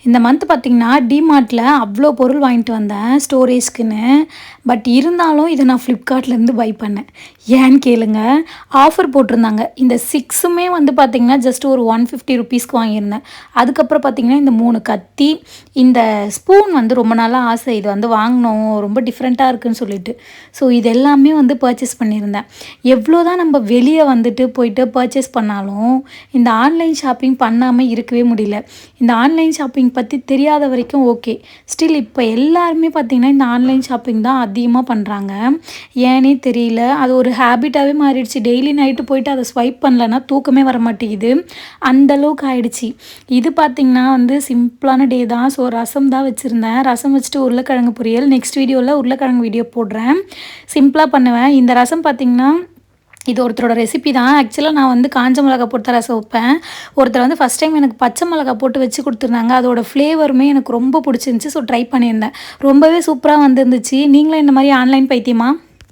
இந்த மந்த் பார்த்தீங்கன்னா, டிமார்ட்ல அவ்ளோ பொருள் வாங்கிட்டு வந்தேன் ஸ்டோரேஜ்க்குன்னு. பட் இருந்தாலும் இத நான் Flipkartலேருந்து பை பண்ணேன். ஏன்னு கேளுங்க, ஆஃபர் போட்டிருந்தாங்க. இந்த 6மே வந்து பார்த்தீங்கன்னா, ஜஸ்ட் ஒரு ₹150க்கு வாங்கியிருந்தேன். அதுக்கப்புறம் பார்த்தீங்கன்னா, இந்த 3 கத்தி, இந்த ஸ்பூன் வந்து ரொம்ப நாளா ஆசை. இது வந்து வாங்கணும். ரொம்ப டிஃப்ரெண்ட்டா இருக்குன்னு சொல்லிட்டு. ஸோ இது எல்லாமே வந்து பர்ச்சேஸ் பண்ணியிருந்தேன். எவ்வளோ தான் நம்ம வெளிய வந்துட்டு போயிட்டு பர்ச்சேஸ் பண்ணாலும், இந்த ஆன்லைன் ஷாப்பிங் பண்ணாம இருக்கவே முடியல. இந்த ஆன்லைன் ஷாப்பிங் பற்றி தெரியாத வரைக்கும் ஓகே. ஸ்டில் இப்போ எல்லாருமே பார்த்திங்கன்னா இந்த ஆன்லைன் ஷாப்பிங் தான் அதிகமாக பண்ணுறாங்க. ஏன்னே தெரியல. அது ஒரு ஹேபிட்டாகவே மாறிடுச்சு. டெய்லி நைட்டு போயிட்டு அதை ஸ்வைப் பண்ணலன்னா தூக்கமே வர மாட்டேங்குது. அந்தளவுக்கு ஆயிடுச்சு. இது பார்த்திங்கன்னா வந்து சிம்பிளான டே தான். ஸோ ரசம் தான் வச்சுருந்தேன். ரசம் வச்சுட்டு உருளைக்கிழங்கு பொரியல். நெக்ஸ்ட் வீடியோவில் உருளைக்கிழங்கு வீடியோ போடுறேன். சிம்பிளாக பண்ணுவேன். இந்த ரசம் பார்த்திங்கன்னா இது ஒருத்தரோட ரெசிபி தான். ஆக்சுவலாக நான் வந்து காஞ்ச மிளகா போட்டு தான் ரசம் வைப்பேன். ஒருத்தர் வந்து ஃபஸ்ட் டைம் எனக்கு பச்சை மிளகா போட்டு வச்சு கொடுத்துருந்தாங்க. அதோட ஃப்ளேவருமே எனக்கு ரொம்ப பிடிச்சிருந்துச்சி. ஸோ ட்ரை பண்ணியிருந்தேன். ரொம்பவே சூப்பராக வந்துருந்துச்சு. நீங்களும் இந்த மாதிரி ஆன்லைன் பைத்தியமா?